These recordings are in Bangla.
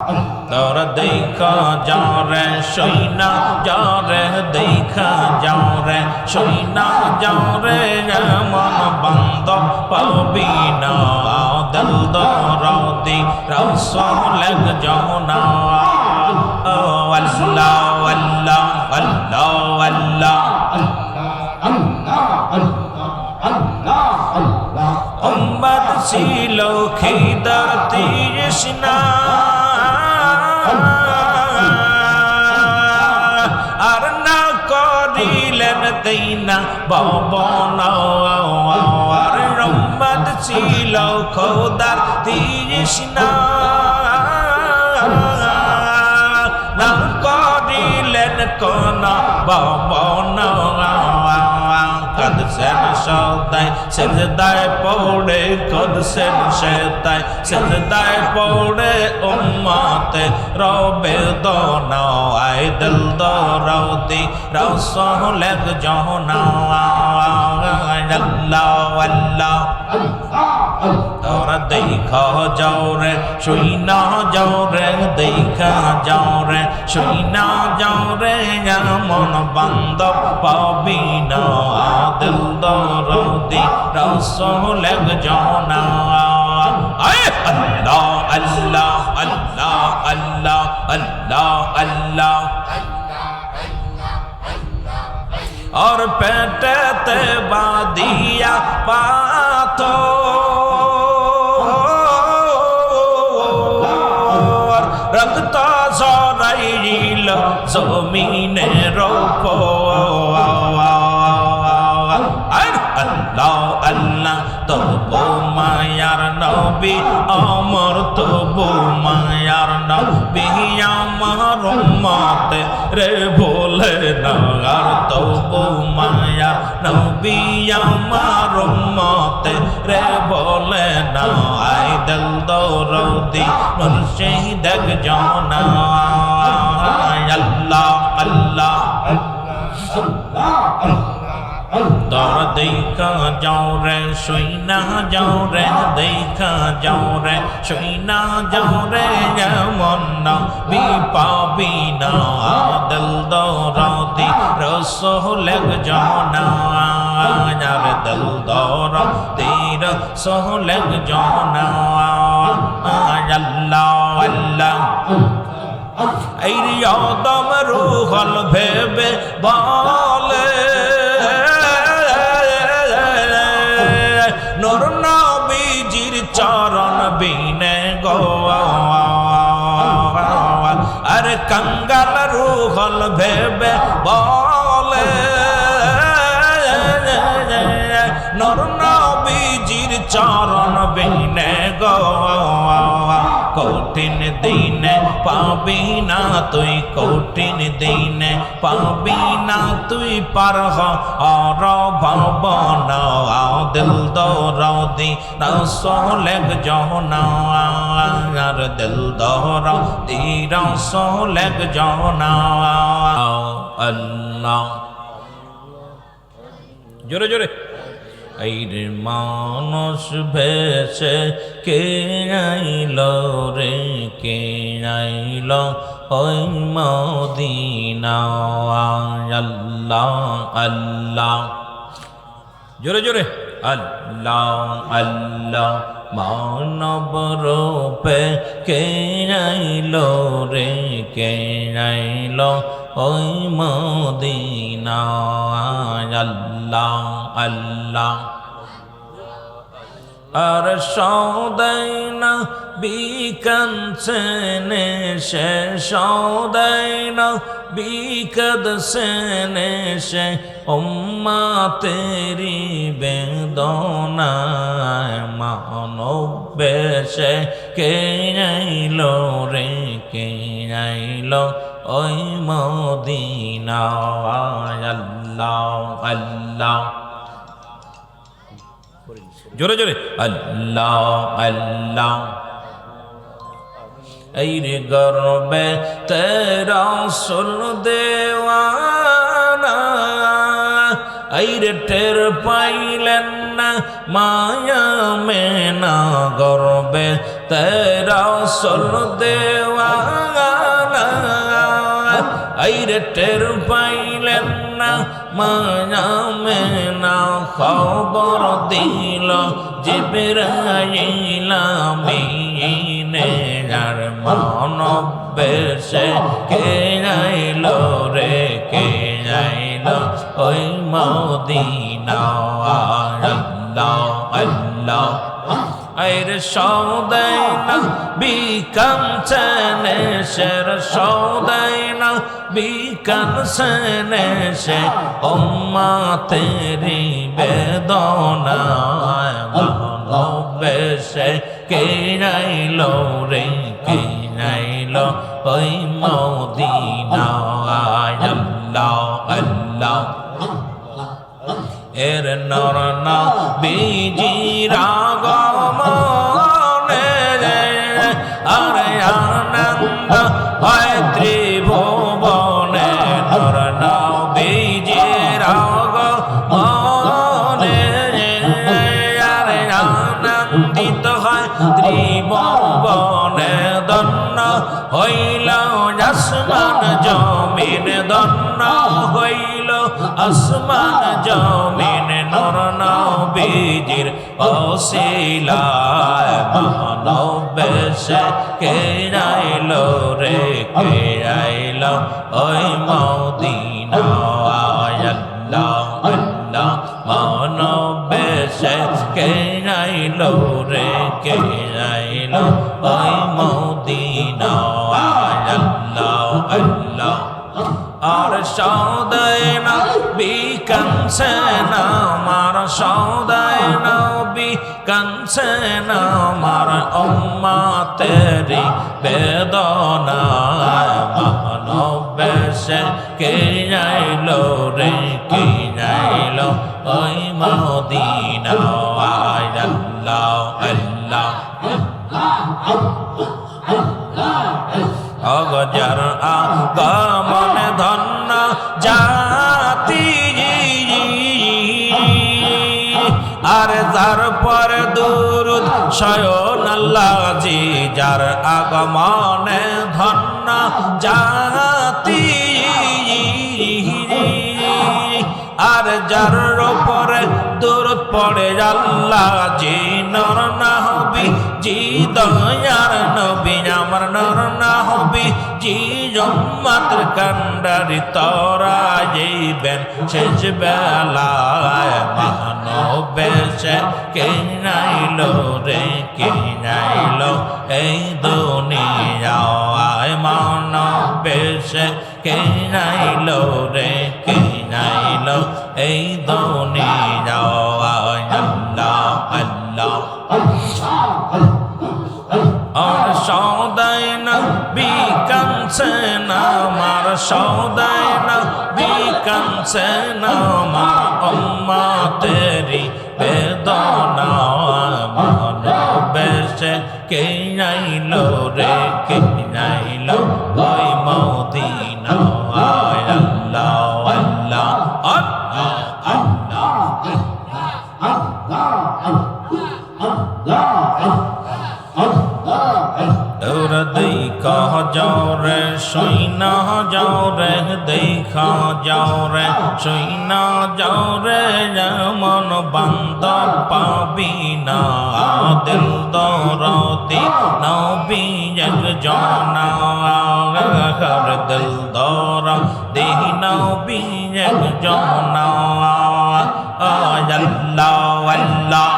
তোরা দেখা যাও রে সইনা যাও রে দেখা যাও রে সইনা যাও রে মন বন্ধ পাবি না দিল দরদি রসুল যাও না ও আল্লাহ আল্লাহ আল্লাহ আল্লাহ উম্মত ছিল খিদার তৃষ্ণা আর না করিলেন দৈনা বাবনা আর উম্মত ছিল খোদার তৃষ্ণা না করিলেন কোন বাবনা কদসেন সদাই সেজদায় পড়ে কদসেন সেতাই সেজদায় পড়ে উম্মতে রবে দোনা আই দিল দরদি রসুল জহনা আল্লাহ আল্লাহ তোরা দেখা যাও রে শুইনা যাও রে দেখা যাও রে শুইনা যাও রে মন বান্ধব পাবি না দিল দরদি রসুল জহনা আল্লাহ আল্লাহ আল্লাহ আল্লাহ আল্লাহ আল্লাহ और पेटते बादिया पातो रखता सराइल जमीने रोपो अल्लाह अल्लाह तबु मायार नबी अमर तबु मायार नबी আমার উম্মত রে ভোলে না আর তবু মায়া নবী আমার উম্মত রে ভোলে না আই দিল দরদি মুর্শিদ জানা আল্লাহ আল্লাহ তোরা দেখা যাও রে সইনা যাও রে দেখা যাও রে সইনা যাও রে মন নবী পাবি না দিল দরদি রসুল জানা আর দিল দরদি রসুল জানা আল্লাহ আল্লাহ এই আদম রূহল ভেবে বলে নূর নবীজির চরণ বিনে গো আর কঙ্গাল রূহল ভেবে বলে নূর নবীজির চরণ বিনে গো কঠিন দিনে পাবি না তুই কঠিন দিনে পাবি না তুই পার হর ভবনা দিল দরদি রসুল জহনা আর দিল দরদি রসুল জহনা আল্লাহ জোরে জোরে এই মানুষ ভেসে কে আইল রে কে আইল ওই মদিনা আল্লাহ আল্লাহ জোরে জোরে আল্লাহ আল্লাহ মানব রূপে কে আইল রে কে আইল ওই মদিনা আল্লাহ আল্লাহ আর সৌদাইনা বিকনসেনে সে সৌদাইনা বিকদ সেনে সে উম্মা তেরি বেদনা মানব বেশে কে আইল রে কে আইল ওই মদিনা আল্লাহ আল্লাহ জোরে জোরে আল্লাহ আল্লাহ এই রে গর্বে তেরা সুল দেওয়ানা আইরে টের পাইলেন না মায়া মেনা গর্বে তেরা সোল দেওয়ানা আইরে টের পাইলেন না মায়া মেনা খবর দিল জিবরাইল আমিনে আর মনবেশে কে আইল রে কে আইল ওই মদিনা আল্লাহ আল্লাহ আইরে সৌদাইনা বিকাম চেনে শের সৌদাইনা বিকাম চেনে সে ওম্মা তেরি বেদনা মনবেশে কে আইল রে কে আইল ওই মদিনা আল্লাহ আল্লাহ এর নরনা বিজির আগমনে আরে আনন্দ হয় ত্রিভুবনে নরনা বিজির আগমনে আরে আনন্দিত হয় ত্রিভুবনে ধন্য হইল আসমান জমিন ধন্য হইল আসমান জমিন নর নবীজির ওসিলায় মানবেশে কে আইল রে কে আইল ওই মদিনা আল্লাহ আল্লাহ মানবেশে কে আইল রে কে আইল ওই মদিনা আল্লাহ আল্লাহ আর সৌদাইনা বিকাঞ্চনা মার সৌদাইনা বিকাঞ্চনা মার উম্মা তেরি বেদনা মানবেশে কে আইল রে কে আইল ওই মদিনা আল্লাহ আল্লাহ অগজর আগমন ধন্য জাতি আর যার পর দুরুদ শয়ন আল্লাহজি যার আগমনে ধন্য জাতি আর যার উপরে দুরুদ পড়ে আল্লাহ জি নর না হবি জি দয়ার নবী আমার নর না হবি জি উম্মতের কান্ডারি তোরা যাইবেন শেষ বেলায় মানবেশে কে আইল রে কে আইল এই দুনিয়ায় মানবেশে কে আইল রে কে আইল এই দুনিয়ায় আল্লাহ আল্লাহ আর সৌদাইনা বিকাঞ্চনা মার সৌদাইনা বিকাঞ্চনা মার উম্মা তেরি বেদনা মানবেশে কে আইল রে কে আইল ওই মদিনা আল্লাহ আল্লাহ আল্লাহ দৌড় দেখা যাও রে সৈনা যাও রে দেখা যাও রে সৈনা যাও রে যেমন বান্ধব পাবি না দিল দরদি নবী একজনা দিল দরদি নবী একজনা আল্লাহ আল্লাহ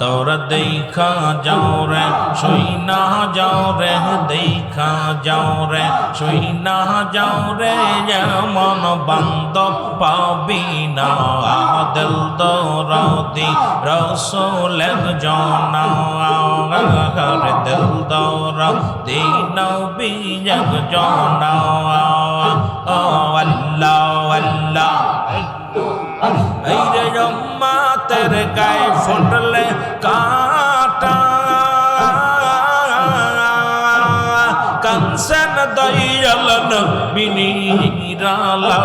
তোরা দেখা যাও রে সৈনা যাও রে দেখা যাও রে সৈনা যাও রে যেমন বান্ধব পাবি না দিল দরদি রসুল একজনা দিল দরদি নবী একজনা আল্লাহ আল্লাহ এই রে উম্মতের গায়ে ফুটলে কাটা কানসেন দয়াল নবী নিরালা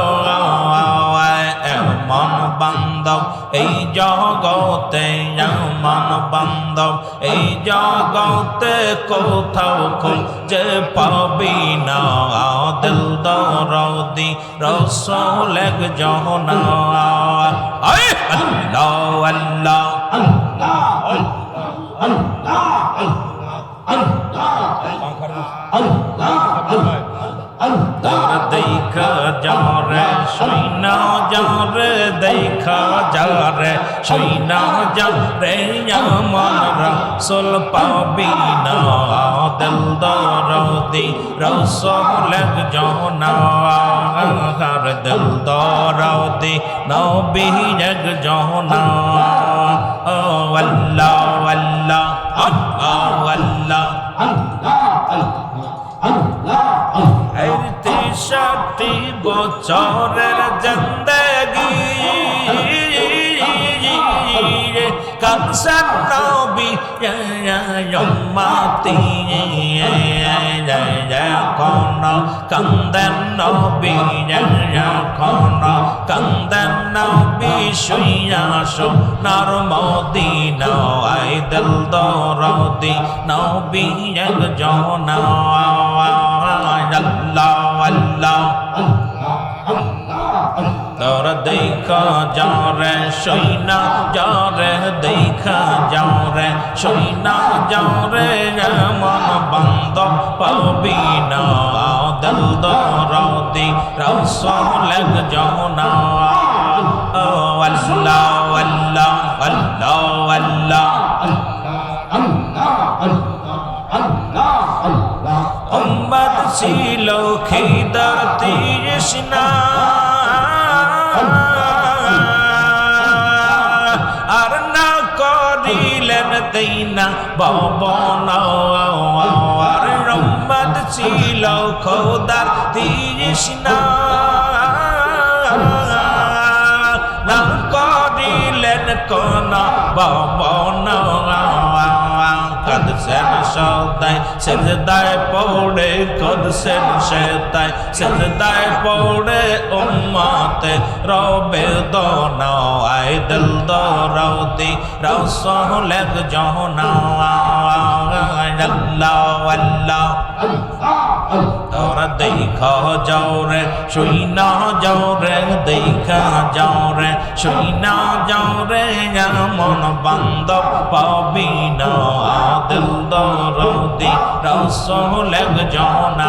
এমন বান্দা বান্ধব এই জগতে এমন বান্ধব এই জগতে কোথাও খুঁজে পাবি না দিল দরদি রসূল একজন আল্লাহ আল্লাহ তোর দেখা যারে শুইনা যারে দেখা যারে শুইনা যারে আমার রাসূল পাবি না দিল দরদি রসূল একজন আর দিল দরদি নবী একজন ও আল্লাহ আল্লাহ আল্লাহ এই ৬৩ বছরের জিন্দেগি কানসান নবী উম্মতি কোন কান্দেন নবী কোন কান্দেন নবী শুইয়া সোনার মদিনা আই দিল দরদি নবী একজন আল্লাহ আল্লাহ তোর দেখা যারে শুইনা যারে দেখা যারে শুইনা যারে এমন বান্ধব পাবি না দিল দরদি রসূল একজন আল্লাহ আল্লাহ আল্লাহ আল্লাহ উম্মত ছিল খিদার তৃষ্ণা আর না করিলেন দৈনা ভবন আর উম্মত ছিল খোদার তৃষ্ণা না করিলেন কোন ভবন কদসেন সদাই সেজদায় পড়ে কদসেন সেদাই সেজদায় পড়ে উম্মতে রবে দোনা আই দিল দরদি রসূল একজন আল্লাহ আল্লাহ তোরা দেখা যাও রে শুইনা যাও রে দেখা যাও রে শুইনা যাও রে এমন বান্ধব পাবি না দিল দরদি রসূল একজন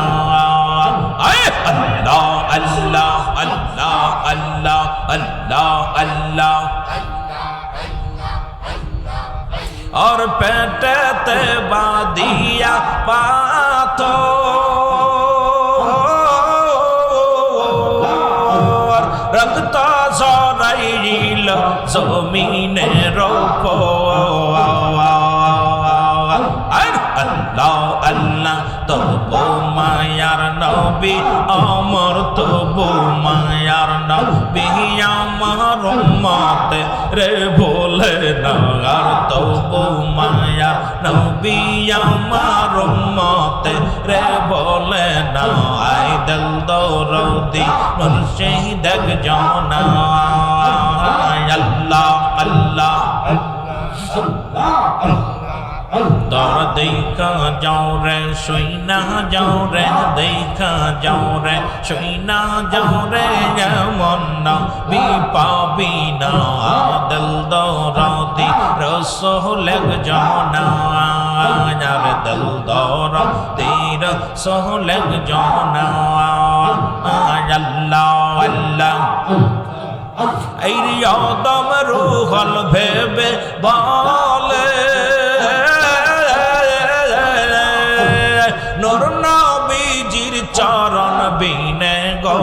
আল্লাহ আল্লাহ আল্লাহ আল্লাহ আল্লাহ আল্লাহ और पेटते बादिया पाथर रक्त झराइल जमीনের উপর আল্লাহ আল্লাহ তবু মায়ার নবী আমার তবু মায়ার নবী আমার উম্মত রে ভোলে না আর তবু মায়ার নবী আমার উম্মত রে ভোলে না আই দিল দরদি মুর্শিদ একজন আল্লাহ আল্লাহ তোর দেখা যাও রে শুইনা যাও রে দেখা যাও রে শুইনা যাও রে এমন নবী পাবি না দিল দরদি রসূল একজন আর দিল দরদি রসূল একজন আল্লাহ আল্লাহ এই আদম রূহুল ভেবে বলে নূর নবীজির চরণ বিনে গো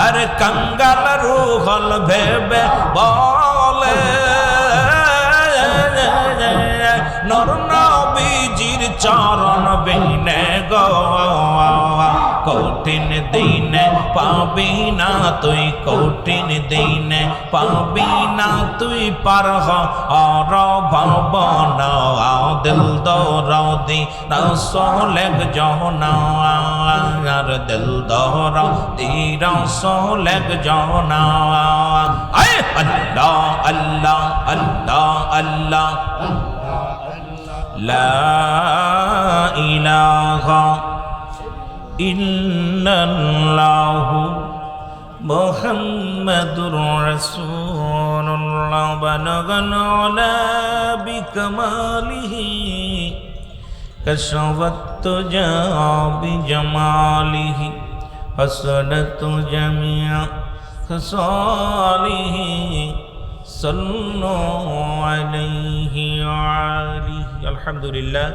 আর कंगाल রূহুল ভেবে বলে নূর নবীজির চরণ বিনে গো কঠিন দিনে পাবি না তুই কঠিন দিনে, পাবি না তুই পার হর ভবনা, দিল দরদি রসূল একজনা, আর দিল দরদি রসূল একজনা। আয় আল্লাহ আল্লাহ আল্লাহ আল্লাহ, লা ইলাহা ইল্লাল্লাহু মুহাম্মাদুর রাসূলুল্লাহ। বালাগাল উলা বিকামালিহি, কাশাফাত তুজা বিজামালিহি, হাসানাতু জামিআ খাসালিহি, সাল্লু আলাইহি ওয়া আলিহি। আলহামদুলিল্লাহ।